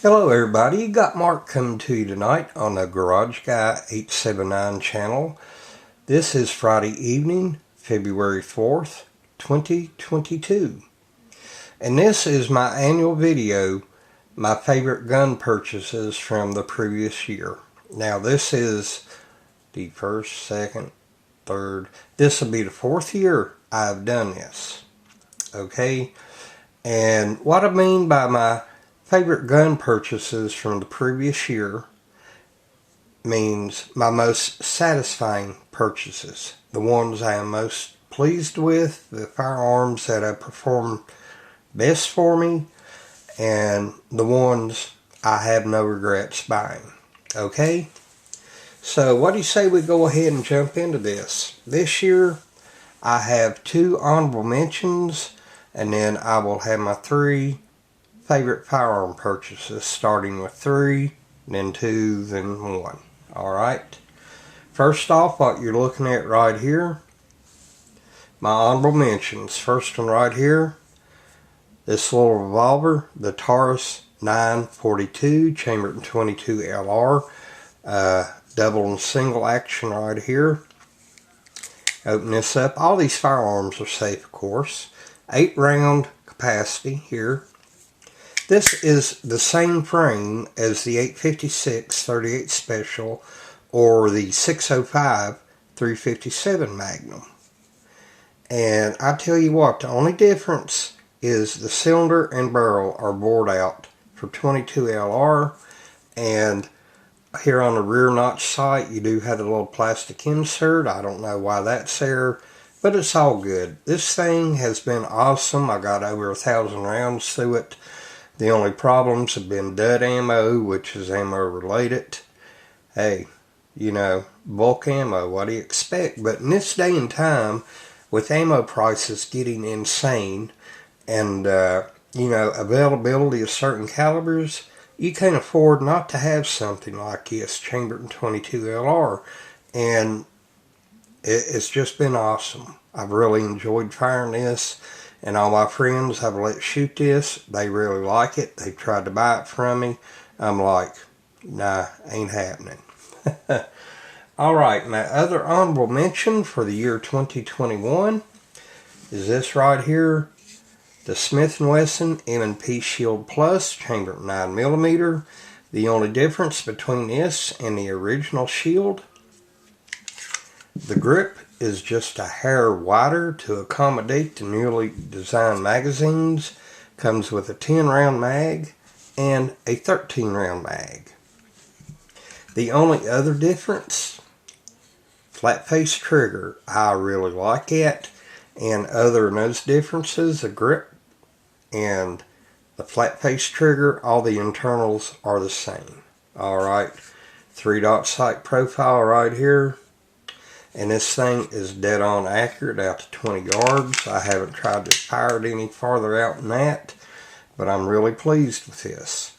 Hello everybody, you got Mark coming to you tonight on the Garage Guy 879 channel. This is Friday evening, February 4th, 2022. And this is my annual video, my favorite gun purchases from the previous year. Now this is the first, second, third, this will be the fourth year I've done this. Okay, and what I mean by my favorite gun purchases from the previous year means my most satisfying purchases, the ones I am most pleased with, the firearms that have performed best for me, and the ones I have no regrets buying. Okay, so what do you say we go ahead and jump into this? This year I have 2 honorable mentions, and then I will have my 3 favorite firearm purchases, starting with 3, then 2, then 1. Alright, first off, what you're looking at right here, my honorable mentions. First one right here, this little revolver, the Taurus 942 chambered in 22 LR, double and single action right here. Open this up. All these firearms are safe, of course. 8 round capacity here. This is the same frame as the 856 38 Special or the 605 357 Magnum. And I tell you what, the only difference is the cylinder and barrel are bored out for 22 LR, and here on the rear notch sight you do have a little plastic insert. I don't know why that's there, but it's all good. This thing has been awesome. I got over 1,000 rounds through it. The only problems have been dud ammo, which is ammo related. Hey, you know, bulk ammo, what do you expect? But in this day and time, with ammo prices getting insane and, you know, availability of certain calibers, you can't afford not to have something like this, chambered in 22 LR. And it's just been awesome. I've really enjoyed firing this. And all my friends I've let shoot this, they really like it. They've tried to buy it from me. I'm like, nah, ain't happening. Alright, my other honorable mention for the year 2021 is this right here. The Smith & Wesson M&P Shield Plus, chambered 9mm. The only difference between this and the original Shield, the grip is just a hair wider to accommodate the newly designed magazines. Comes with a 10 round mag and a 13 round mag. The only other difference, flat face trigger. I really like it. And other than those differences, the grip and the flat face trigger, all the internals are the same. Alright, 3-dot sight profile right here. And this thing is dead on accurate out to 20 yards. I haven't tried to fire it any farther out than that, but I'm really pleased with this.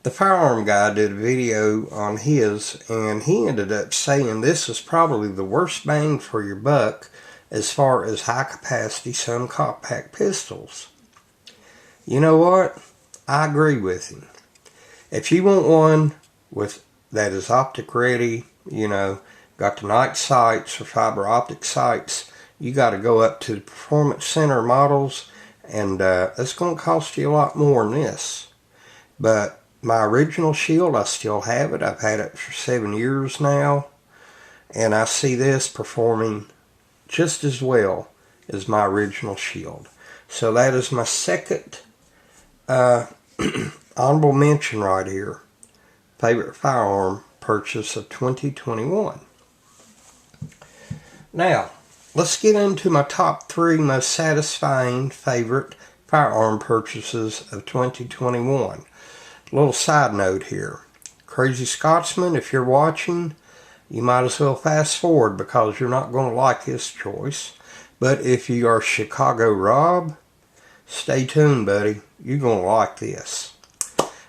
The Firearm Guy did a video on his, and he ended up saying this is probably the worst bang for your buck as far as high capacity compact pistols. You know what? I agree with him. If you want one that is optic ready, you know, got the night sights or fiber optic sights, you got to go up to the Performance Center models, and it's going to cost you a lot more than this. But my original Shield, I still have it. I've had it for 7 years now, and I see this performing just as well as my original Shield. So that is my second honorable mention right here. Favorite firearm purchase of 2021. Now, let's get into my top 3 most satisfying favorite firearm purchases of 2021. A little side note here. Crazy Scotsman, if you're watching, you might as well fast forward because you're not going to like his choice. But if you are Chicago Rob, stay tuned, buddy. You're going to like this.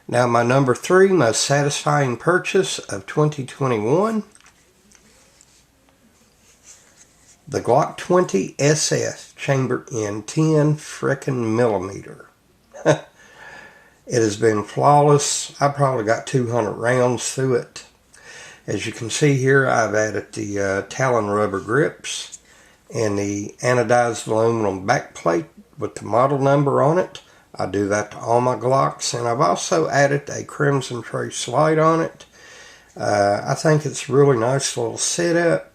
Now, my number 3 most satisfying purchase of 2021, the Glock 20 SF chambered in 10 frickin' millimeter. It has been flawless. I probably got 200 rounds through it. As you can see here, I've added the Talon rubber grips and the anodized aluminum backplate with the model number on it. I do that to all my Glocks, and I've also added a Crimson Trace light on it. I think it's a really nice little setup.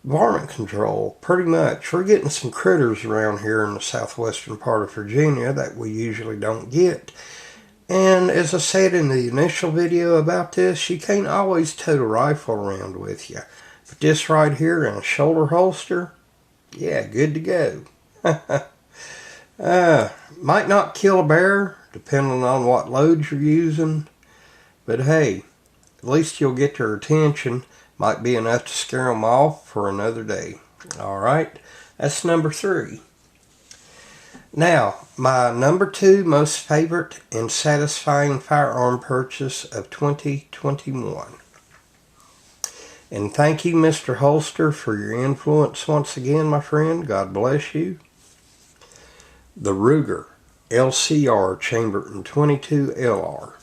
Varmint control, pretty much. We're getting some critters around here in the southwestern part of Virginia that we usually don't get. And as I said in the initial video about this, you can't always tote a rifle around with you. But this right here in a shoulder holster, yeah, good to go. Might not kill a bear, depending on what loads you're using. But hey, at least you'll get their attention. Might be enough to scare them off for another day. Alright, that's number 3. Now, my number 2 most favorite and satisfying firearm purchase of 2021. And thank you, Mr. Holster, for your influence once again, my friend. God bless you. The Ruger LCR Chamberton 22 LR.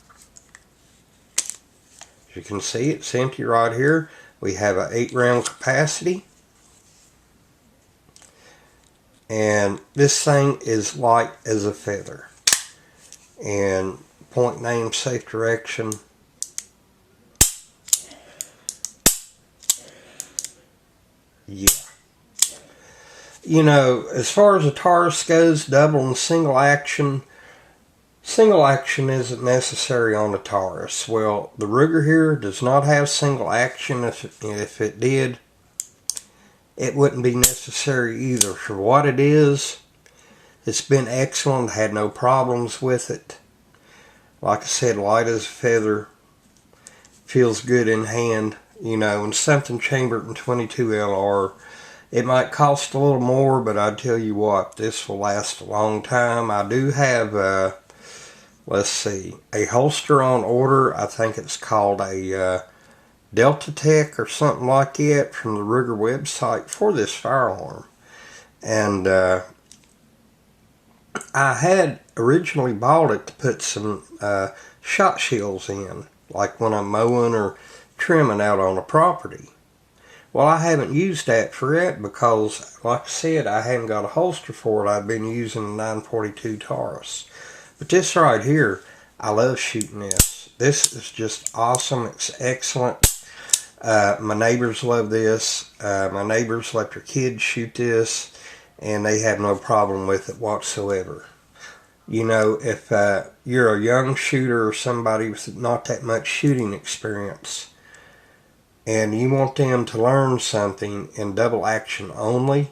As you can see, it's empty right here. We have an 8-round capacity. And this thing is light as a feather. And point, name, safe direction. Yeah. You know, as far as a Taurus goes, double and single action isn't necessary on the Taurus. Well, the Ruger here does not have single action. If it did, it wouldn't be necessary either. For what it is, it's been excellent. Had no problems with it. Like I said, light as a feather. Feels good in hand. You know, and something Chamberton 22 LR, it might cost a little more, but I tell you what, this will last a long time. I do have, let's see, a holster on order. I think it's called a Delta Tech or something like that from the Ruger website for this firearm. And I had originally bought it to put some shot shields in, like when I'm mowing or trimming out on a property. Well, I haven't used that for it because, like I said, I haven't got a holster for it. I've been using a 942 Taurus. But this right here, I love shooting this. This is just awesome. It's excellent. My neighbors love this. My neighbors let their kids shoot this, and they have no problem with it whatsoever. You know, if you're a young shooter or somebody with not that much shooting experience, and you want them to learn something in double action only,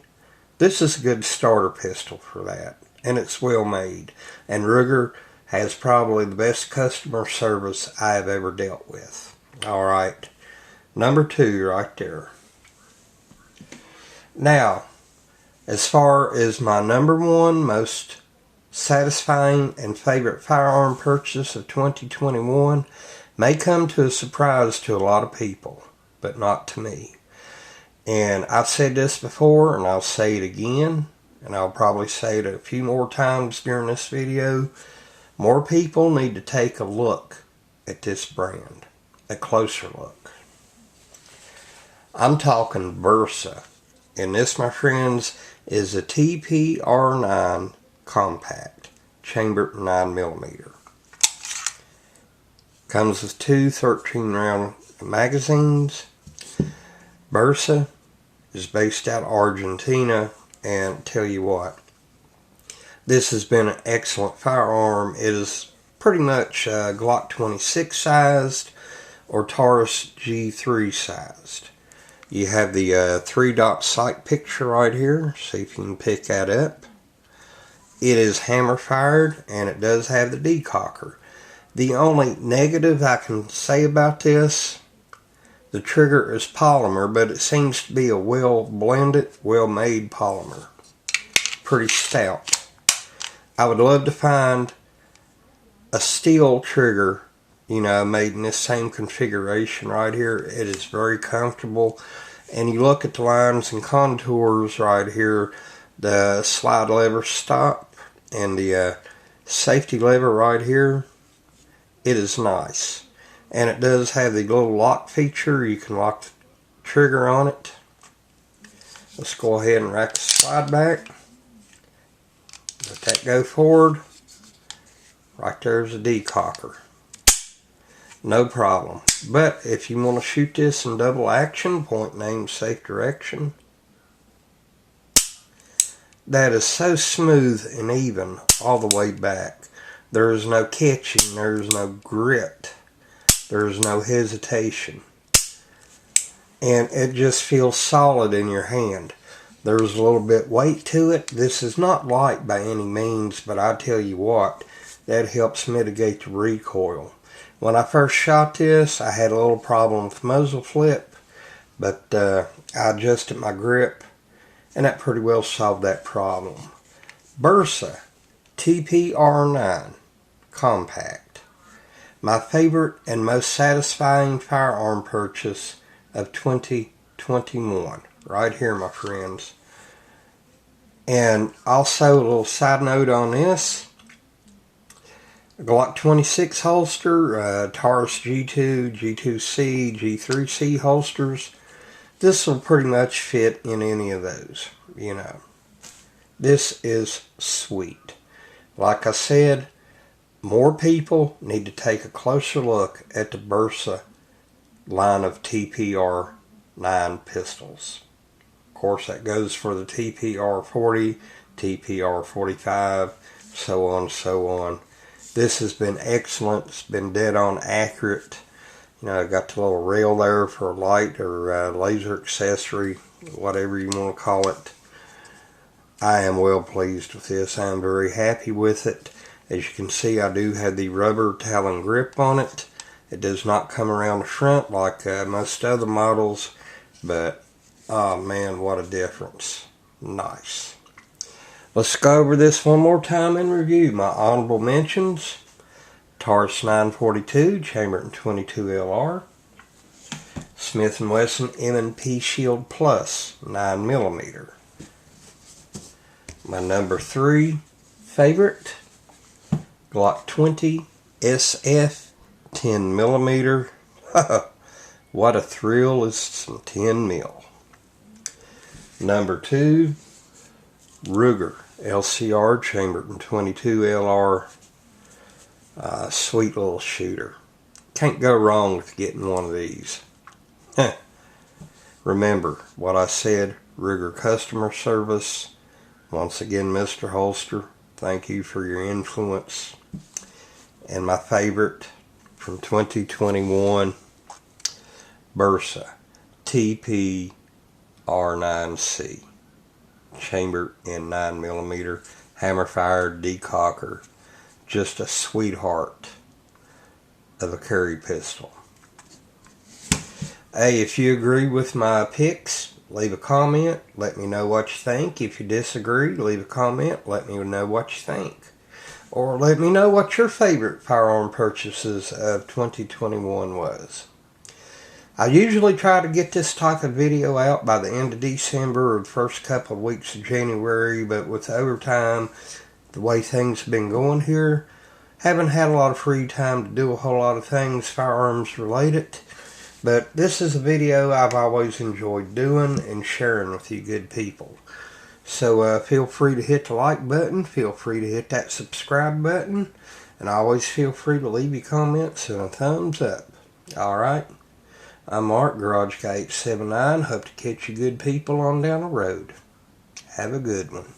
this is a good starter pistol for that. And it's well made. And Ruger has probably the best customer service I've ever dealt with. Alright, number 2 right there. Now, as far as my number 1 most satisfying and favorite firearm purchase of 2021, may come to a surprise to a lot of people, but not to me. And I've said this before, and I'll say it again, and I'll probably say it a few more times during this video. More people need to take a look at this brand, a closer look. I'm talking Versa, and this, my friends, is a TPR9 compact, Chamberton 9mm. Comes with 2 13-round magazines. Versa is based out of Argentina, and tell you what, this has been an excellent firearm. It is pretty much Glock 26 sized or Taurus G3 sized. You have the 3-dot sight picture right here. See if you can pick that up. It is hammer fired, and it does have the decocker. The only negative I can say about this, the trigger is polymer, but it seems to be a well-blended, well-made polymer. Pretty stout. I would love to find a steel trigger, you know, made in this same configuration right here. It is very comfortable. And you look at the lines and contours right here, the slide lever stop and the safety lever right here. It is nice. And it does have the little lock feature. You can lock the trigger on it. Let's go ahead and rack the slide back. Let that go forward. Right there's a decocker. No problem. But if you want to shoot this in double action, point and aim, safe direction, that is so smooth and even all the way back. There is no catching, there is no grit, there is no hesitation. And it just feels solid in your hand. There's a little bit weight to it. This is not light by any means, but I tell you what, that helps mitigate the recoil. When I first shot this, I had a little problem with muzzle flip, but I adjusted my grip, and that pretty well solved that problem. Bersa TPR9 Compact. My favorite and most satisfying firearm purchase of 2021. Right here, my friends. And also a little side note on this. Glock 26 holster, Taurus G2, G2C, G3C holsters. This will pretty much fit in any of those, you know. This is sweet. Like I said, more people need to take a closer look at the Bersa line of TPR 9 pistols. Of course, that goes for the TPR 40, TPR 45, so on and so on. This has been excellent. It's been dead on accurate. You know, I got the little rail there for a light or laser accessory, whatever you want to call it. I am well pleased with this. I am very happy with it. As you can see, I do have the rubber Talon grip on it. It does not come around the front like most other models, but oh man, what a difference. Nice. Let's go over this one more time and review my honorable mentions. Taurus 942 Chambered in 22 LR. Smith & Wesson M&P Shield Plus 9mm. My number 3 favorite, Glock 20 SF 10mm. What a thrill is some 10mm. Number 2, Ruger LCR Chambered in 22 LR. Sweet little shooter. Can't go wrong with getting one of these. Remember what I said, Ruger customer service. Once again, Mr. Holster, thank you for your influence. And my favorite from 2021, Bersa TPR9C. Chambered in 9mm, hammer fired decocker. Just a sweetheart of a carry pistol. Hey, if you agree with my picks, leave a comment. Let me know what you think. If you disagree, leave a comment. Let me know what you think. Or let me know what your favorite firearm purchases of 2021 was. I usually try to get this type of video out by the end of December or the first couple of weeks of January, but with overtime, the way things have been going here, haven't had a lot of free time to do a whole lot of things firearms related. But this is a video I've always enjoyed doing and sharing with you good people. So feel free to hit the like button, feel free to hit that subscribe button, and always feel free to leave your comments and a thumbs up. Alright? I'm Mark, Garage Guy 879. Hope to catch you good people on down the road. Have a good one.